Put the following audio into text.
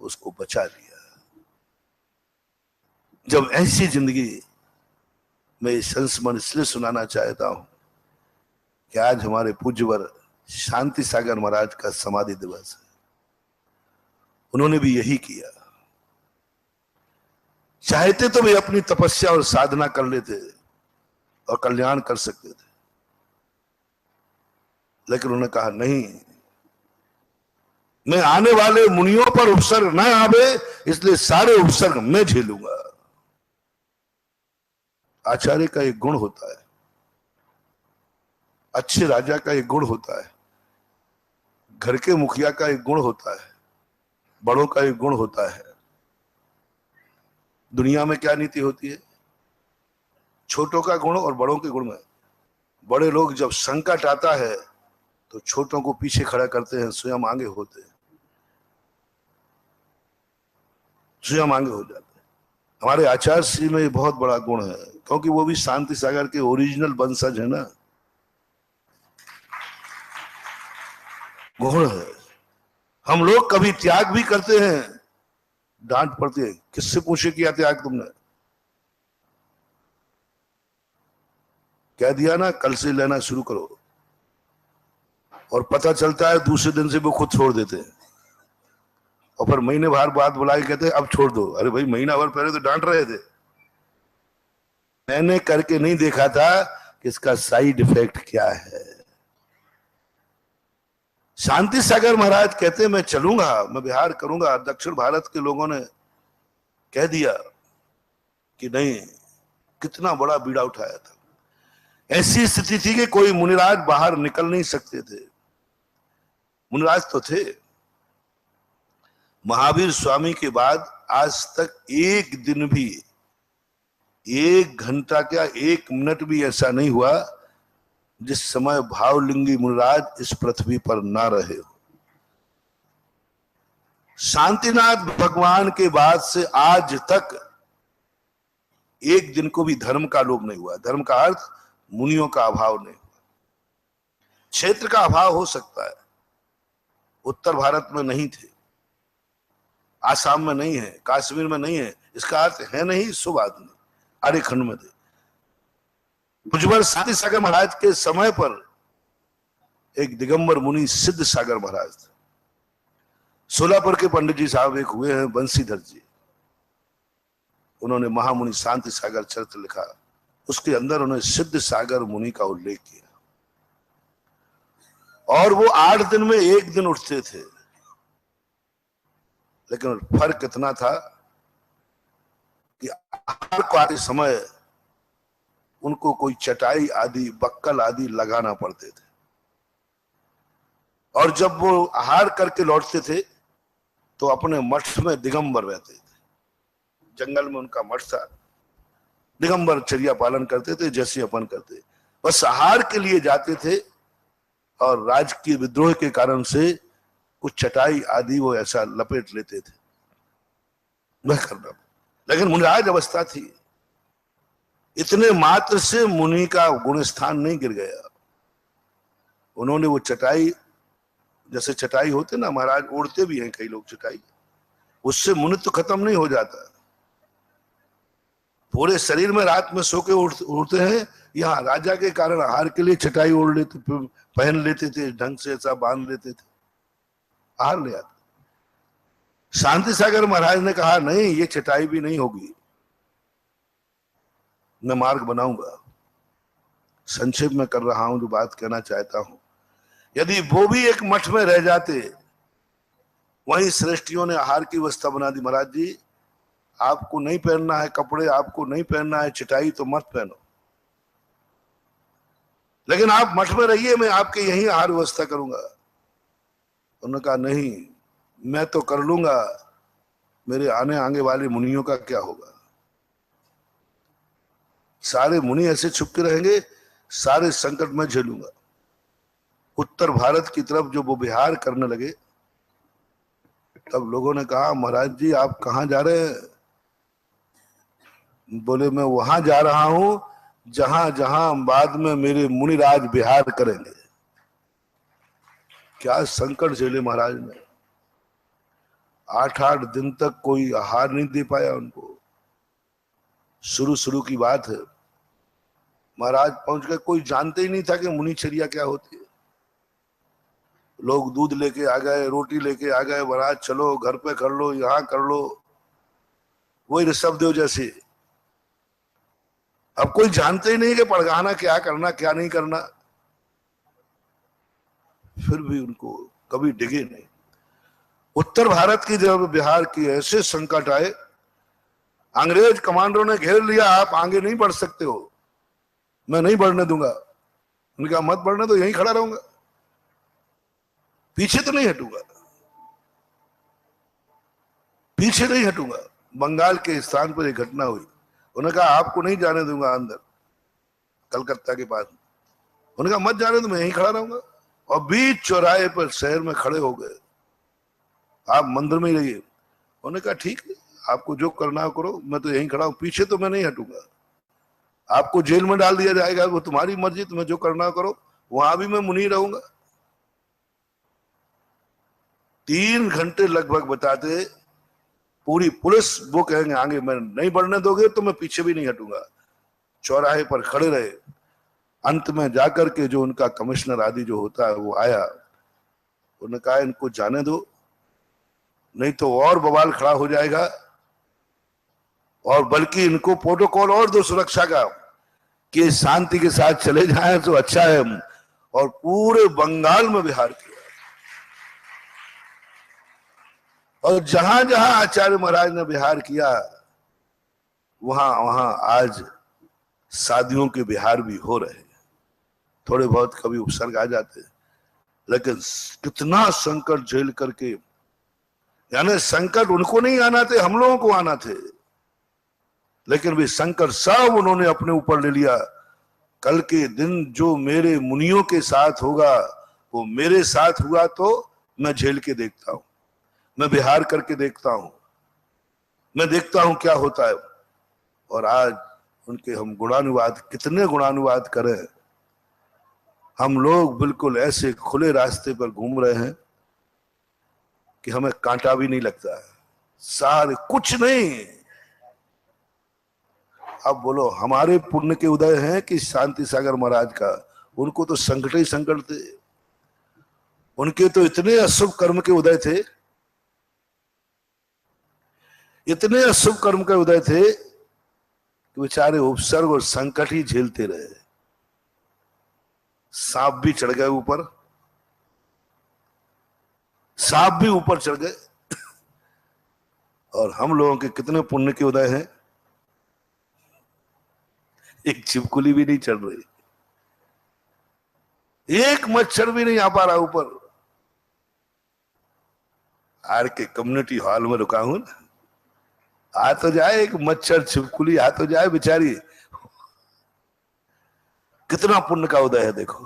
उसको बचा लिया। जब ऐसी जिंदगी मैं ये संस्मरण इसलिए सुनाना चाहता हूं कि आज हमारे पूज्यवर शांति सागर महाराज का समाधि दिवस है। उन्होंने भी यही किया। चाहते तो वे अपनी तपस्या और साधना कर लेते और कल्याण कर सकते थे, लेकिन उन्होंने कहा नहीं, मैं आने वाले मुनियों पर उपसर्ग न आवे, इसलिए सारे उपसर्ग मैं झेलूंगा। आचार्य का एक गुण होता है, अच्छे राजा का एक गुण होता है, घर के मुखिया का एक गुण होता है, बड़ों का एक गुण होता है। दुनिया में क्या नीति होती है? छोटों का गुण और बड़ों के गुण में। बड़े लोग जब संकट आता है तो छोटों को पीछे खड़ा करते हैं, स्वयं आगे होते हैं, स्वयं आगे हो जाते हैं। हमारे आचार्य श्री में ये बहुत बड़ा गुण है, क्योंकि वो भी शांति सागर के ओरिजिनल वंशज है ना, गुण है। हम लोग कभी त्याग भी करते हैं, डांट पड़ती है, किससे पूछे किया त्याग तुमने? कह दिया ना कल से लेना शुरू करो, और पता चलता है दूसरे दिन से वो खुद छोड़ देते हैं, और फिर महीने भर बाद बुला के कहते हैं अब छोड़ दो। अरे भाई, महीना भर पहले तो डांट रहे थे। मैंने करके नहीं देखा था कि इसका साइड इफेक्ट क्या है। शांति सागर महाराज कहते हैं मैं चलूंगा, मैं विहार करूंगा। दक्षिण भारत के लोगों ने कह दिया कि नहीं, कितना बड़ा बीड़ा उठाया था। ऐसी स्थिति थी कि कोई मुनिराज बाहर निकल नहीं सकते थे। मुनिराज तो थे, महावीर स्वामी के बाद आज तक एक दिन भी, एक घंटा क्या, एक मिनट भी ऐसा नहीं हुआ जिस समय भावलिंगी मुनिराज इस पृथ्वी पर ना रहे हो। शांतिनाथ भगवान के बाद से आज तक एक दिन को भी धर्म का लोप नहीं हुआ। धर्म का अर्थ मुनियों का अभाव नहीं हुआ। क्षेत्र का अभाव हो सकता है, उत्तर भारत में नहीं थे, आसाम में नहीं है, कश्मीर में नहीं है, इसका अर्थ है नहीं शुभ आदमी आर्यखंड में थे। मुझबर शांति सागर महाराज के समय पर एक दिगंबर मुनि सिद्ध सागर महाराज थे। सोलापुर के पंडित जी साहब एक हुए हैं बंसीधर जी, उन्होंने महामुनि शांति सागर चरित्र लिखा। उसके अंदर उन्होंने सिद्ध सागर मुनि का उल्लेख किया, और वो 8 दिन में एक दिन उठते थे। लेकिन फर्क इतना था कि आहार को आते समय उनको कोई चटाई आदि, बक्कल आदि लगाना पड़ते थे, और जब वो आहार करके लौटते थे तो अपने मठ में दिगंबर रहते थे। जंगल में उनका मठ था, दिगंबर चर्या पालन करते थे जैसे अपन करते, बस आहार के लिए जाते थे, और राजकीय विद्रोह के कारण से कुछ चटाई आदि वो ऐसा लपेट लेते थे, वह करना। लेकिन मुनिराज अवस्था थी, इतने मात्र से मुनि का गुण स्थान नहीं गिर गया। उन्होंने वो चटाई, जैसे चटाई होते ना, महाराज ओढ़ते भी हैं कई लोग चटाई, उससे मुनि तो खत्म नहीं हो जाता। पूरे शरीर में रात में सो के उड़ते हैं। यहाँ राजा के कारण आहार के लिए चटाई ओढ़ लेते, पहन लेते थे, ढंग से ऐसा बांध लेते थे, आहार ले आते। शांति सागर महाराज ने कहा नहीं, ये चटाई भी नहीं होगी, मैं मार्ग बनाऊंगा। संक्षेप में कर रहा हूं जो बात कहना चाहता हूं। यदि वो भी एक मठ में रह जाते, वहीं श्रेष्ठियों ने आहार की व्यवस्था बना दी। महाराज जी, आपको नहीं पहनना है कपड़े, आपको नहीं पहनना है चटाई, तो मत पहनो, लेकिन आप मठ में रहिए, मैं आपके यहीं आहार व्यवस्था करूंगा। उन्होंने कहा नहीं, मैं तो कर लूंगा, मेरे आने वाले मुनियों का क्या होगा? सारे मुनि ऐसे छुप के रहेंगे, सारे संकट में झेलूंगा। उत्तर भारत की तरफ जो वो विहार करने लगे, तब लोगों ने कहा महाराज जी आप कहां जा रहे हैं? बोले मैं वहां जा रहा हूं जहां जहां बाद में मेरे मुनिराज विहार करेंगे। क्या संकट झेले महाराज ने। 8-8 दिन तक कोई आहार नहीं दे पाया उनको। शुरू की बात है, महाराज पहुंच गए, कोई जानते ही नहीं था कि मुनिचर्या क्या होती है। लोग दूध लेके आ गए, रोटी लेके आ गए, महाराज चलो घर पे कर लो, यहाँ कर लो, वही ऋषभदेव जैसे। अब कोई जानते ही नहीं कि पड़गाना क्या करना क्या नहीं करना, फिर भी उनको कभी डिगे नहीं। उत्तर भारत की जब बिहार की ऐसे संकट आए, अंग्रेज कमांडरों ने घेर लिया, आप आगे नहीं बढ़ सकते हो, मैं नहीं बढ़ने दूंगा। उनका मत बढ़ने तो यहीं खड़ा रहूंगा, पीछे तो नहीं हटूंगा, पीछे नहीं हटूंगा। बंगाल के स्थान पर एक घटना हुई, उन्होंने कहा आपको नहीं जाने दूंगा अंदर, कलकत्ता के पास। उन्होंने कहा मत जाने तो मैं यहीं खड़ा रहूंगा, और बीच चौराहे पर शहर में खड़े हो गए, आप मंदिर में ही रहिए। उन्होंने कहा ठीक है, आपको जो करना हो करो, मैं तो यहीं खड़ा हूं, पीछे तो मैं नहीं हटूंगा। आपको जेल में डाल दिया जाएगा, वो तुम्हारी मर्जी, तुम्हें जो करना हो करो, वहां भी मैं मुनि रहूंगा। 3 घंटे लगभग बताते, पूरी पुलिस वो कहेंगे आगे मैं नहीं बढ़ने दोगे तो मैं पीछे भी नहीं हटूंगा। चौराहे पर खड़े रहे। अंत में जाकर के जो उनका कमिश्नर आदि जो होता है वो आया, उन्होंने कहा इनको जाने दो, नहीं तो और बवाल खड़ा हो जाएगा, और बल्कि इनको प्रोटोकॉल और दो सुरक्षा का कि शांति के साथ चले जाएं तो अच्छा है। और पूरे बंगाल में बिहार किया, और जहां जहां आचार्य महाराज ने बिहार किया, वहां वहां आज शादियों के बिहार भी हो रहे हैं। थोड़े बहुत कभी उपसर्ग आ जाते, लेकिन कितना संकट झेल करके, यानी संकट उनको नहीं आना थे, हम लोगों को आना थे, लेकिन वे संकट सब उन्होंने अपने ऊपर ले लिया। कल के दिन जो मेरे मुनियों के साथ होगा वो मेरे साथ हुआ, तो मैं झेल के देखता हूं, मैं बिहार करके देखता हूं, मैं देखता हूं क्या होता है। और आज उनके हम गुणानुवाद, कितने गुणानुवाद करें। हम लोग बिल्कुल ऐसे खुले रास्ते पर घूम रहे हैं कि हमें कांटा भी नहीं लगता है, सारे कुछ नहीं। अब बोलो हमारे पुण्य के उदय हैं कि शांति सागर महाराज का? उनको तो संकट ही संकट थे, उनके तो इतने अशुभ कर्म के उदय थे, इतने अशुभ कर्म के उदय थे कि बेचारे उपसर्ग और संकट ही झेलते रहे। सांप भी चढ़ गए ऊपर, सांप भी ऊपर चढ़ गए। और हम लोगों के कितने पुण्य के उदय हैं, एक छिपकुली भी नहीं चढ़ रही, एक मच्छर भी नहीं आ पा रहा ऊपर। आर के कम्युनिटी हॉल में रुका हूं ना, आ तो जाए एक मच्छर छिपकुली, आ तो जाए बेचारी। कितना पुण्य का उदय है देखो।